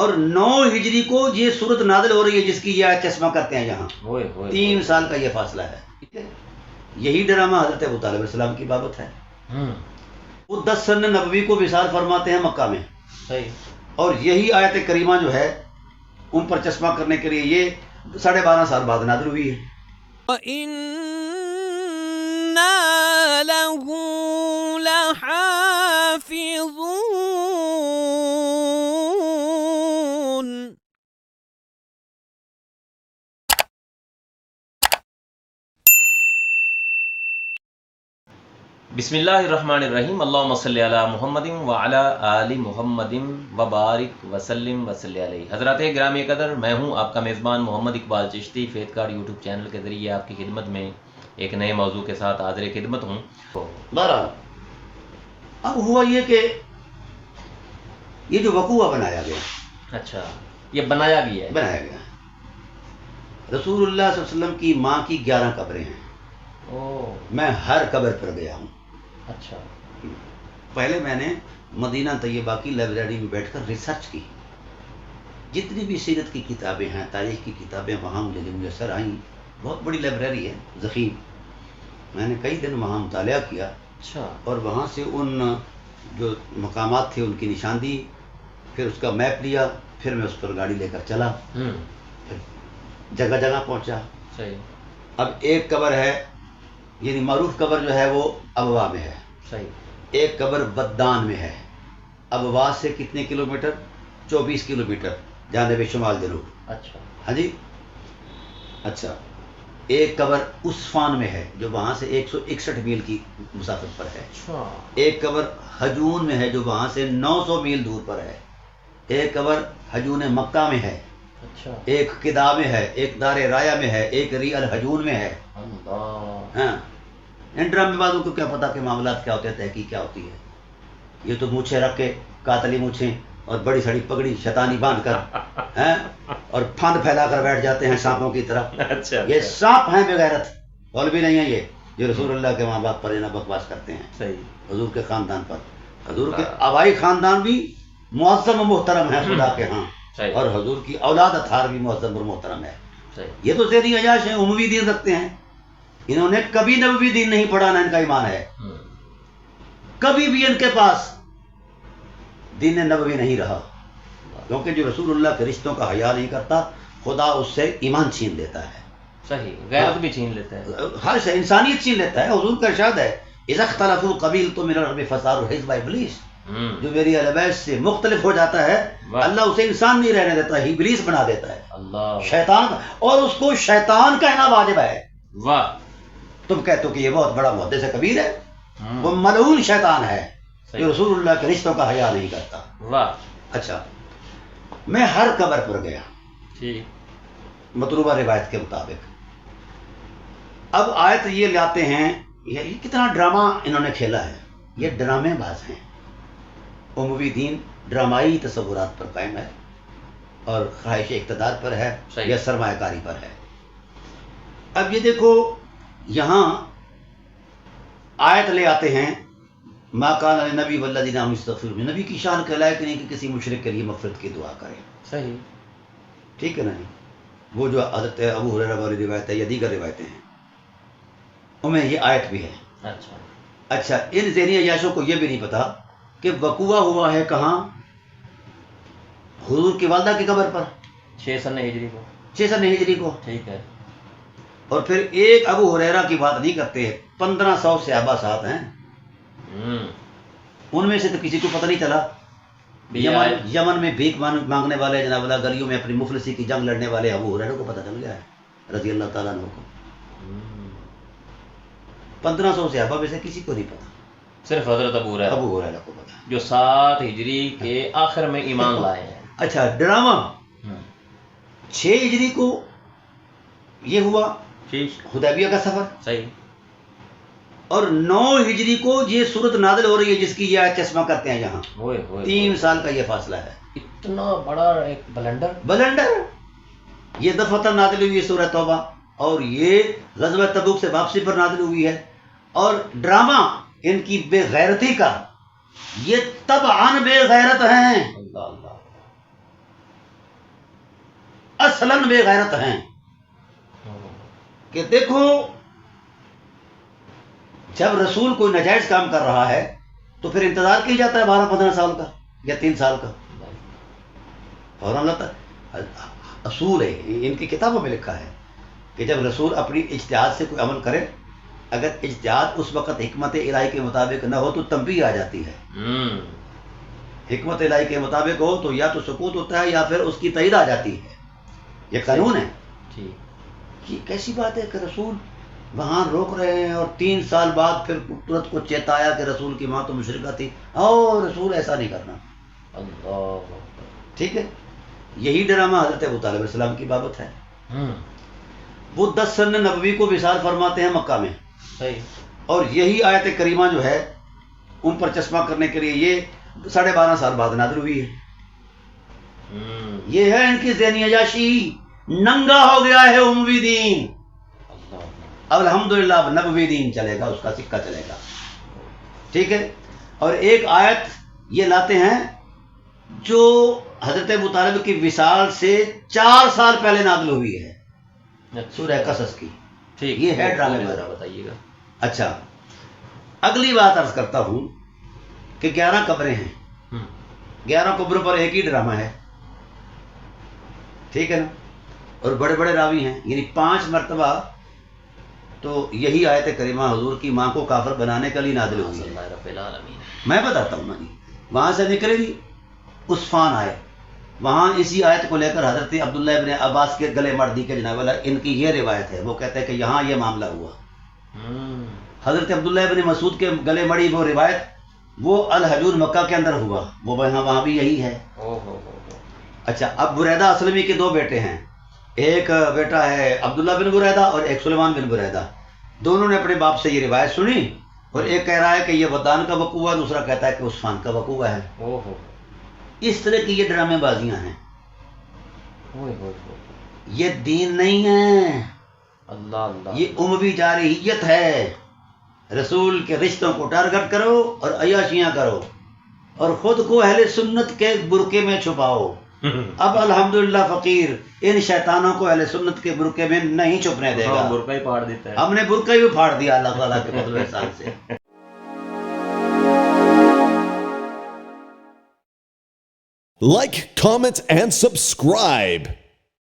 اور 9 ہجری کو یہ صورت نازل ہو رہی ہے جس کی یہ آیت چشمہ کرتے ہیں یہاں. 3 سال کا یہ فاصلہ ہے. یہی ڈرامہ حضرت ابو طالب علیہ السلام کی بابت ہے. وہ 10 سن نبوی کو وصال فرماتے ہیں مکہ میں. اور یہی آیت کریمہ جو ہے ان پر چشمہ کرنے کے لیے یہ 12.5 سال بعد نازل ہوئی ہے. وَإِنَّا لَهُ لَحَافِظُونَ. بسم اللہ الرحمن الرحیم. اللہم صلی علی محمد وعلی آل محمد وبارک وسلم وصلی علیہ. حضرات گرامی قدر، میں ہوں آپ کا میزبان محمد اقبال چشتی. فیت کارڈ یوٹیوب چینل کے ذریعے آپ کی خدمت میں ایک نئے موضوع کے ساتھ حاضر خدمت ہوں. بہرحال اب ہوا یہ کہ یہ جو وقوعہ بنایا گیا، اچھا یہ بنایا بھی ہے؟ بنایا گیا. رسول اللہ صلی اللہ علیہ وسلم کی ماں کی 11 قبریں ہیں. میں ہر قبر پر گیا ہوں. اچھا. پہلے میں نے مدینہ طیبہ کی لائبریری میں بیٹھ کر ریسرچ کی. جتنی بھی سیرت کی کتابیں ہیں، تاریخ کی کتابیں وہاں مجھے میسر آئیں. بہت بڑی لائبریری ہے ضخیم. میں نے کئی دن وہاں مطالعہ کیا. اچھا. اور وہاں سے ان جو مقامات تھے ان کی نشاندہی، پھر اس کا میپ لیا، پھر میں اس پر گاڑی لے کر چلا، پھر جگہ جگہ پہنچا. صحیح. اب ایک قبر ہے، یعنی معروف قبر جو ہے وہ ابوا میں ہے. صحیح. ایک قبر بدان میں ہے. ابوا سے کتنے کلومیٹر؟ 24 کلومیٹر جانب شمال جنوب. اچھا. ہاں جی. اچھا. ایک قبر عصفان میں ہے جو وہاں سے 161 میل کی مسافت پر ہے. اچھا. ایک قبر حجون میں ہے جو وہاں سے 900 میل دور پر ہے. ایک قبر حجون مکہ میں ہے. اچھا. ایک قدا میں ہے. ایک دار رایا میں ہے. ایک ری الحجون میں ہے. اللہ. ہاں. ان ڈرامے بازوں کو کیا پتا کہ معاملات کیا ہوتے ہیں، تحقیق کیا ہوتی ہے. یہ تو مونچھیں رکھ کے، قاتلی مونچھیں اور بڑی سڑی پگڑی شیطانی باندھ کر ہیں اور پھند پھیلا کر بیٹھ جاتے ہیں سانپوں کی طرح. اچھا. یہ سانپ ہیں بغیرت، اور بھی نہیں ہے یہ جو رسول اللہ کے ماں باپ پر بکواس کرتے ہیں. صحیح. حضور کے خاندان پر. حضور کے آبائی خاندان بھی معظم و محترم ہے خدا کے ہاں. اور حضور کی اولاد اطہار بھی معظم اور محترم ہے. یہ تو زیدی عیاش ہیں، عموی دین رکھتے ہیں. انہوں نے کبھی نبوی دین نہیں پڑھا، نہ ان کا ایمان ہے. کبھی بھی ان کے پاس دین نبوی نہیں رہا، کیونکہ جو رسول اللہ کے رشتوں کا حیا نہیں کرتا خدا اس سے ایمان چھین لیتا ہے. صحیح. غیرت بھی چھین لیتا ہے، ہر شے انسانیت چھین لیتا ہے. حضور کا ارشاد ہے اذا اختلفوا قبیلۃ من العرب فصاروا حزب ابلیس. جو میری اہل بیت سے مختلف ہو جاتا ہے اللہ اسے انسان نہیں رہنے دیتا، ابلیس بنا دیتا ہے. اللہ شیطان، اور اس کو شیطان کہنا واجب ہے. واہ. تم کہتے ہو کہ یہ بہت بڑا محدث کبیر ہے، وہ ملعون شیطان ہے جو رسول اللہ کے رشتوں کا حیا نہیں کرتا. واہ. اچھا. میں ہر قبر پر گیا مطلوبہ روایت کے مطابق. اب آیت یہ لاتے ہیں، یہ کتنا ڈرامہ انہوں نے کھیلا ہے. یہ ڈرامے باز ہیں. عموی دین ڈرامائی تصورات پر قائم ہے اور خواہش اقتدار پر ہے یا سرمایہ کاری پر ہے. اب یہ دیکھو یہاں آیت لے آتے ہیں ما کان للنبی والذین آمنوا یستغفرون. نبی کی شان کا لائق نہیں کہ کسی مشرک کے لیے مغفرت کی دعا کرے. صحیح. ٹھیک ہے نا جی. وہ جو حضرت ابو ہریرہ والی روایت ہے یا دیگر روایتیں ہیں ان میں یہ آیت بھی ہے. اچھا. اچھا. ان ذہنی عیاشوں کو یہ بھی نہیں پتا کہ وقوع ہوا ہے کہاں؟ حضور کی والدہ کی قبر پر 6 سن ہجری کو. 6 سن ہجری کو. ٹھیک ہے. اور پھر ایک ابو ہریرہ کی بات نہیں کرتے، 1500 صحابہ ساتھ ہیں. ان میں سے تو کسی کو پتہ نہیں چلا. یمن میں بھیک مانگنے والے جناب اللہ گلیوں میں اپنی مفلسی کی جنگ لڑنے والے ابو ہریرہ کو پتہ چل گیا ہے رضی اللہ تعالیٰ عنہ کو. 1500 صحابہ میں سے کسی کو نہیں پتا، صرف حضرت ابو ہریرہ کو پتا جو 7 ہجری کے آخر میں ایمان لائے ہیں. اچھا. ڈرامہ 6 ہجری کو یہ ہوا حدیبیہ کا سفر. صحیح. اور 9 ہجری کو یہ صورت نازل ہو رہی ہے جس کی یہ آیت چشمہ کرتے ہیں یہاں. 3 سال کا یہ فاصلہ ہے. اتنا بڑا ایک بلنڈر. یہ دفعہ نازل ہوئی ہے سورہ توبہ، اور یہ غزوہ تبوک سے واپسی پر نازل ہوئی ہے. اور ڈرامہ ان کی بے غیرتی کا، یہ طبعاً بے غیرت ہیں. اصلاً بے غیرت ہیں کہ دیکھو جب رسول کوئی ناجائز کام کر رہا ہے تو پھر انتظار کیا جاتا ہے 12-15 سال کا یا 3 سال کا. اور ہم لگتا اصول ہے ان کی کتابوں میں لکھا ہے کہ جب رسول اپنی اجتہاد سے کوئی عمل کرے اگر اجتہاد اس وقت حکمت الہی کے مطابق نہ ہو تو تنبیہ آ جاتی ہے. حکمت الہی کے مطابق ہو تو یا تو سکوت ہوتا ہے یا پھر اس کی تائید آ جاتی ہے. یہ قانون ہے. یہ کیسی بات ہے کہ رسول وہاں روک رہے ہیں اور 3 سال بعد پھر ترنت کو چیتایا کہ رسول کی ماں تو مشرکہ تھی اور رسول ایسا نہیں کرنا. اللہ ٹھیک ہے. یہی ڈرامہ حضرت ابو طالب علیہ السلام کی بابت ہے. وہ 10 سن نبوی کو وصال فرماتے ہیں مکہ میں. اور یہی آیت کریمہ جو ہے ان پر چشمہ کرنے کے لیے یہ 12.5 سال بعد نازل ہوئی ہے. یہ ہے ان کی ذہنی عیاشی. ننگا ہو گیا ہے اموی دین. اب الحمدللہ اب نبوی دین چلے گا, اس کا سکہ چلے گا. ٹھیک ہے. اور ایک آیت یہ لاتے ہیں جو حضرت ابو طالب کی وصال سے 4 سال پہلے نازل ہوئی ہے, سورہ قصص کی. یہ ہے ڈرامے میں بتائیے گا. اچھا اگلی بات عرض کرتا ہوں کہ 11 قبریں ہیں. 11 قبروں پر ایک ہی ڈرامہ ہے. ٹھیک ہے نا. اور بڑے بڑے راوی ہیں, یعنی 5 مرتبہ تو یہی آیت کریمہ حضور کی ماں کو کافر بنانے کے لیے نازل ہوئی ہے. میں بتاتا ہوں نا جی. وہاں سے نکلے گی عثفان آئے, وہاں اسی آیت کو لے کر حضرت عبداللہ ابن عباس کے گلے مار دی کے جناب والا ان کی یہ روایت ہے. وہ کہتے ہیں کہ یہاں یہ معاملہ ہوا. حضرت عبداللہ ابن مسعود کے گلے مڑی وہ روایت وہ الحجور مکہ کے اندر ہوا, وہ وہاں بھی یہی ہے. اچھا اب بریدہ اسلمی کے 2 بیٹے ہیں. ایک بیٹا ہے عبداللہ بن بریدہ اور ایک سلیمان بن بریدہ. دونوں نے اپنے باپ سے یہ روایت سنی اور ایک کہہ رہا ہے کہ یہ ودان کا وقوع ہے, دوسرا کہتا ہے کہ عثمان کا وقوع ہے. اس طرح کی یہ ڈرامے بازیاں ہیں. یہ دین نہیں ہے. اللہ یہ اموی جارحیت ہے. رسول کے رشتوں کو ٹارگٹ کرو اور عیاشیاں کرو اور خود کو اہل سنت کے برقعے میں چھپاؤ. اب الحمدللہ فقیر ان شیطانوں کو اہل سنت کے برقعے میں نہیں چھپنے دے گا. برقع ہی پھاڑ دیتا ہے. ہم نے برقع بھی پھاڑ دیا اللہ تعالیٰ کے فضل و احسان سے. Like, comment, and subscribe.